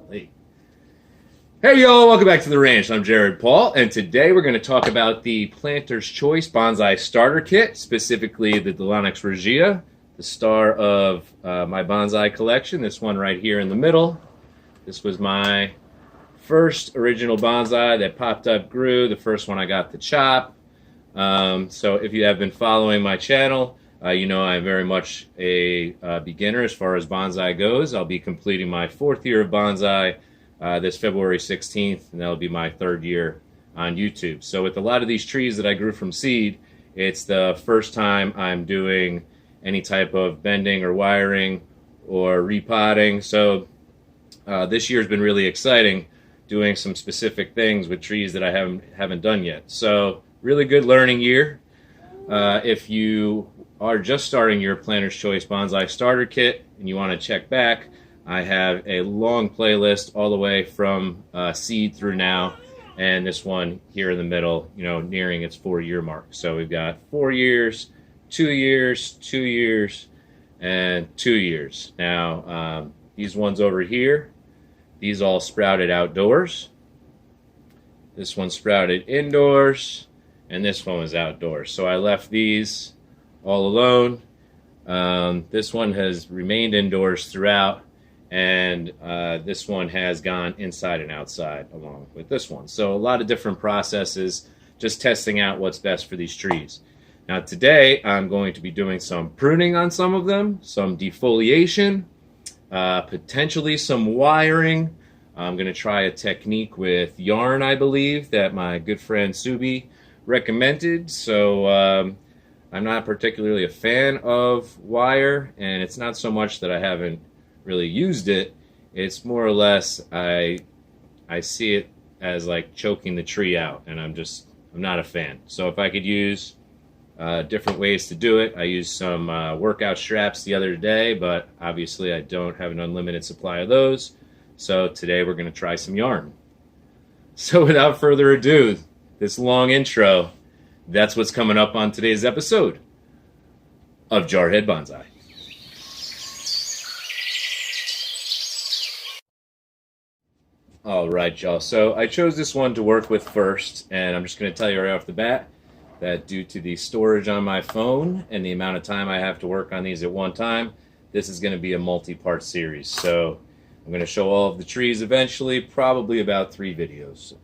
late. Hey y'all, welcome back to the ranch. I'm Jared Paul, and today we're going to talk about the Planter's Choice Bonsai Starter Kit, specifically the Delonix Regia, the star of my bonsai collection. This one right here in the middle. This was my first original bonsai that popped up, grew, the first one I got to chop. So if you have been following my channel, you know I'm very much a beginner as far as bonsai goes. I'll be completing my 4th year of bonsai this February 16th, and that'll be my 3rd year on YouTube. So with a lot of these trees that I grew from seed, it's the first time I'm doing any type of bending or wiring or repotting. So this year's been really exciting, doing some specific things with trees that I haven't done yet. So really good learning year. If you are just starting your Planter's Choice Bonsai Starter Kit and you want to check back, I have a long playlist all the way from seed through now, and this one here in the middle, you know, nearing its 4-year mark. So we've got 4 years, 2 years, 2 years, and 2 years. Now, these ones over here, these all sprouted outdoors. This one sprouted indoors, and this one was outdoors. So I left these all alone. This one has remained indoors throughout, and this one has gone inside and outside along with this one. So a lot of different processes, just testing out what's best for these trees. Now today I'm going to be doing some pruning on some of them, some defoliation, potentially some wiring. I'm going to try a technique with yarn, I believe, that my good friend Subi recommended. So I'm not particularly a fan of wire, and it's not so much that I haven't really used it. It's more or less I see it as like choking the tree out, and I'm not a fan. So if I could use different ways to do it, I used some workout straps the other day, but obviously I don't have an unlimited supply of those. So today we're going to try some yarn. So without further ado, this long intro, that's what's coming up on today's episode of Jarhead Bonsai. All right, y'all. So I chose this one to work with first, and I'm just going to tell you right off the bat that due to the storage on my phone and the amount of time I have to work on these at one time, this is going to be a multi-part series. So I'm going to show all of the trees eventually, probably about 3 videos.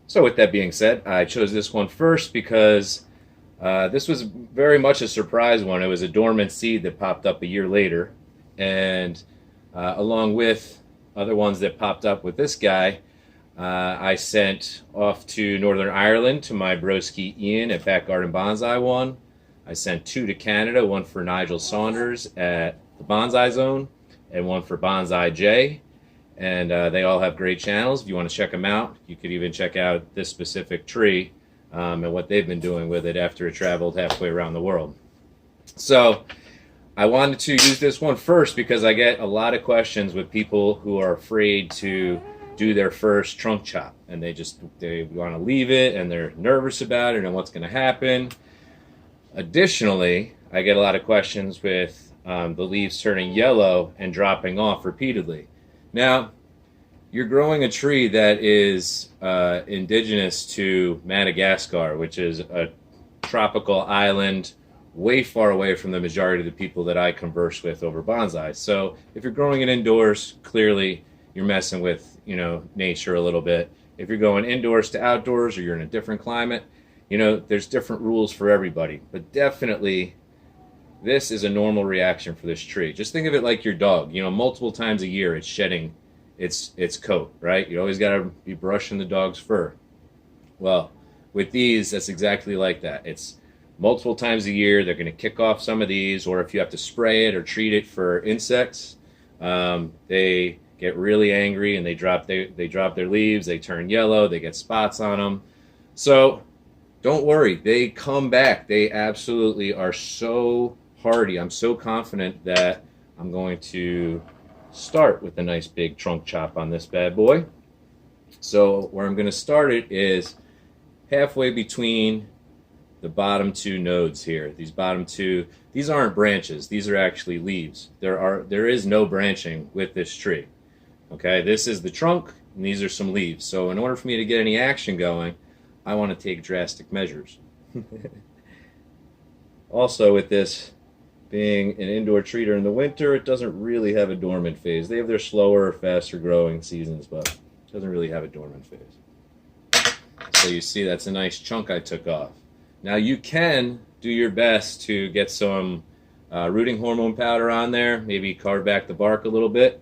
So with that being said, I chose this one first because this was very much a surprise one. It was a dormant seed that popped up a year later, and along with other ones that popped up with this guy, I sent off to Northern Ireland to my broski Ian at Back Garden Bonsai one. I sent 2 to Canada, one for Nigel Saunders at the Bonsai Zone, and one for Bonsai J. And they all have great channels. If you want to check them out, you could even check out this specific tree and what they've been doing with it after it traveled halfway around the world. So I wanted to use this one first because I get a lot of questions with people who are afraid to do their first trunk chop, and they want to leave it, and they're nervous about it and what's going to happen. Additionally, I get a lot of questions with the leaves turning yellow and dropping off repeatedly. Now, you're growing a tree that is indigenous to Madagascar, which is a tropical island way far away from the majority of the people that I converse with over bonsai. So if you're growing it indoors, clearly you're messing with, you know, nature a little bit. If you're going indoors to outdoors, or you're in a different climate, you know, there's different rules for everybody. But definitely, this is a normal reaction for this tree. Just think of it like your dog. You know, multiple times a year it's shedding its coat, right? You always got to be brushing the dog's fur. Well, with these, that's exactly like that. It's multiple times a year. They're going to kick off some of these, or if you have to spray it or treat it for insects, they get really angry and they drop their leaves. They turn yellow. They get spots on them. So don't worry. They come back. They absolutely are so hardy. I'm so confident that I'm going to start with a nice big trunk chop on this bad boy. So where I'm going to start it is halfway between the bottom 2 nodes here. These bottom 2, these aren't branches. These are actually leaves. There is no branching with this tree. Okay, this is the trunk, and these are some leaves. So in order for me to get any action going, I want to take drastic measures. Also, with this being an indoor tree during the winter, it doesn't really have a dormant phase. They have their slower, faster growing seasons, but it doesn't really have a dormant phase. So you see that's a nice chunk I took off. Now you can do your best to get some rooting hormone powder on there, maybe carve back the bark a little bit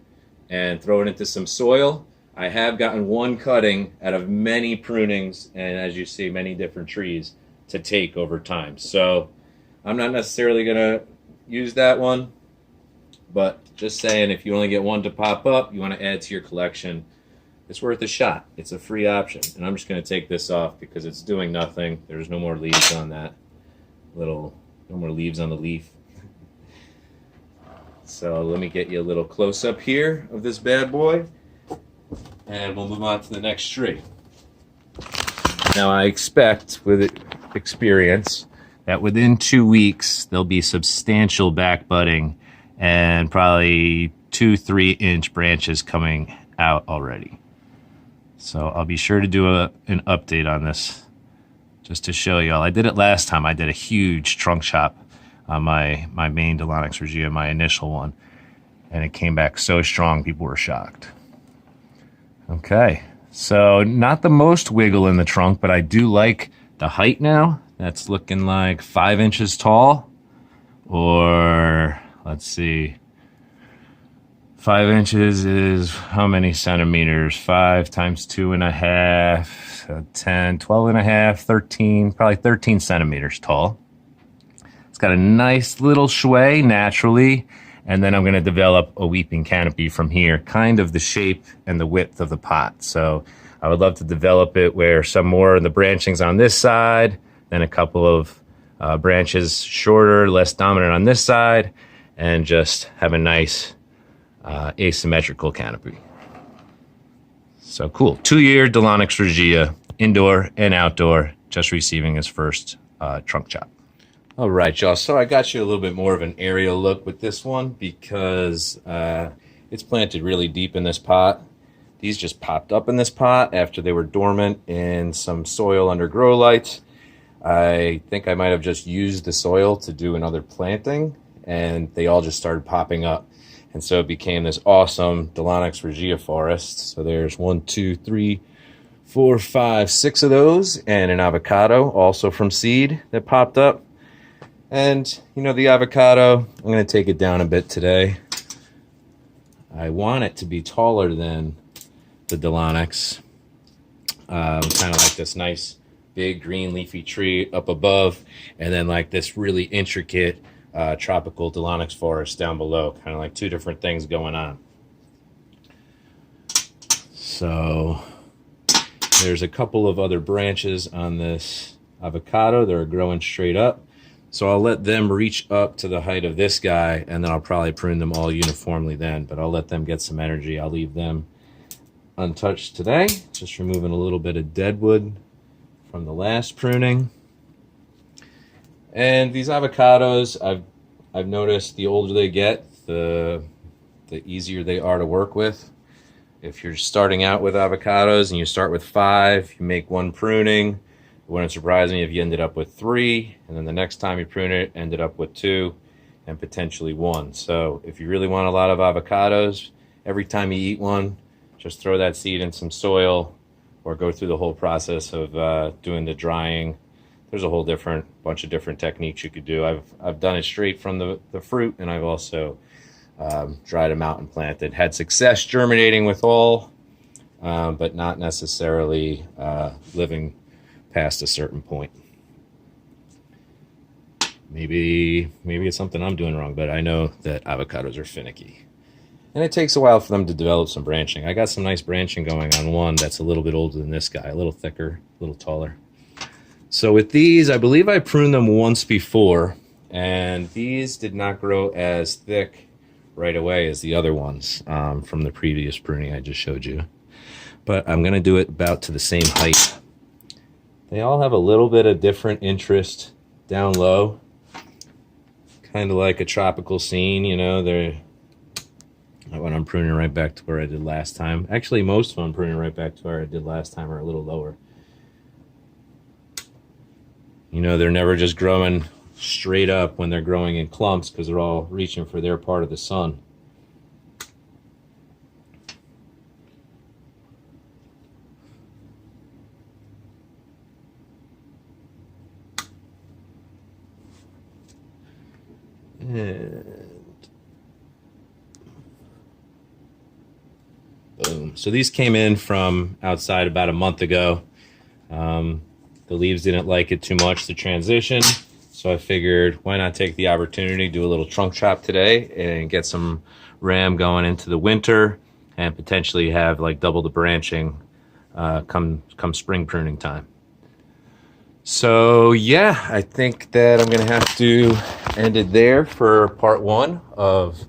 and throw it into some soil. I have gotten one cutting out of many prunings, and as you see, many different trees to take over time. So I'm not necessarily going to use that one, but just saying, if you only get one to pop up, you want to add to your collection, it's worth a shot. It's a free option. And I'm just going to take this off because it's doing nothing. There's no more leaves on that no more leaves on the leaf. So let me get you a little close up here of this bad boy, and we'll move on to the next tree. Now I expect, with experience, that within 2 weeks there'll be substantial back budding and probably 2-3 inch branches coming out already. So I'll be sure to do an update on this just to show y'all. I did it last time. I did a huge trunk chop on my main Delonix Regia, my initial one, and it came back so strong people were shocked. Okay, so not the most wiggle in the trunk, but I do like the height now. That's looking like 5 inches tall, or let's see, 5 inches is how many centimeters? 5 times 2.5, 10, 12.5, 13, probably 13 centimeters tall. It's got a nice little sway naturally, and then I'm going to develop a weeping canopy from here, kind of the shape and the width of the pot. So I would love to develop it where some more of the branching's on this side, then a couple of branches shorter, less dominant on this side, and just have a nice asymmetrical canopy. So cool. 2-year Delonix Regia, indoor and outdoor, just receiving his first trunk chop. All right, y'all. So I got you a little bit more of an aerial look with this one because it's planted really deep in this pot. These just popped up in this pot after they were dormant in some soil under grow lights. I think I might have just used the soil to do another planting, and they all just started popping up. And so it became this awesome Delonix Regia forest. So there's 1, 2, 3, 4, 5, 6 of those, and an avocado also from seed that popped up. And, you know, the avocado, I'm going to take it down a bit today. I want it to be taller than the Delonix. Kind of like this nice big green leafy tree up above, and then like this really intricate tropical Delonix forest down below. Kind of like two different things going on. So there's a couple of other branches on this avocado that are growing straight up. So I'll let them reach up to the height of this guy, and then I'll probably prune them all uniformly then, but I'll let them get some energy. I'll leave them untouched today, just removing a little bit of dead wood from the last pruning. And these avocados, I've noticed the older they get, the easier they are to work with. If you're starting out with avocados and you start with 5, you make 1 pruning, it wouldn't surprise me if you ended up with 3, and then the next time you prune it, ended up with 2, and potentially 1. So if you really want a lot of avocados, every time you eat one, just throw that seed in some soil, or go through the whole process of doing the drying. There's a whole bunch of different techniques you could do. I've done it straight from the fruit, and I've also dried them out and planted. Had success germinating with all, but not necessarily living past a certain point. Maybe it's something I'm doing wrong, but I know that avocados are finicky. And it takes a while for them to develop some branching. I got some nice branching going on one that's a little bit older than this guy, a little thicker, a little taller. So with these, I believe I pruned them once before, and these did not grow as thick right away as the other ones from the previous pruning I just showed you. But I'm going to do it about to the same height. They all have a little bit of different interest down low. Kind of like a tropical scene, you know, That one I'm pruning right back to where I did last time. Actually, most of them I'm pruning right back to where I did last time, or a little lower. You know, they're never just growing straight up when they're growing in clumps, because they're all reaching for their part of the sun. And boom. So these came in from outside about a month ago. The leaves didn't like it too much, the transition. So I figured, why not take the opportunity, do a little trunk chop today and get some ram going into the winter, and potentially have like double the branching come spring pruning time. So yeah, I think that I'm gonna have to end it there for part one of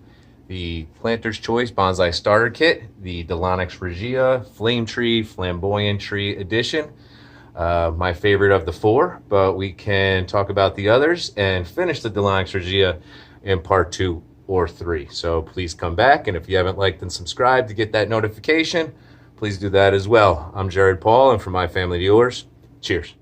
the Planter's Choice Bonsai Starter Kit, the Delonix Regia Flame Tree Flamboyant Tree Edition. My favorite of the four, but we can talk about the others and finish the Delonix Regia in part 2 or 3. So please come back, and if you haven't liked and subscribed to get that notification, please do that as well. I'm Jared Paul, and from my family to yours, cheers.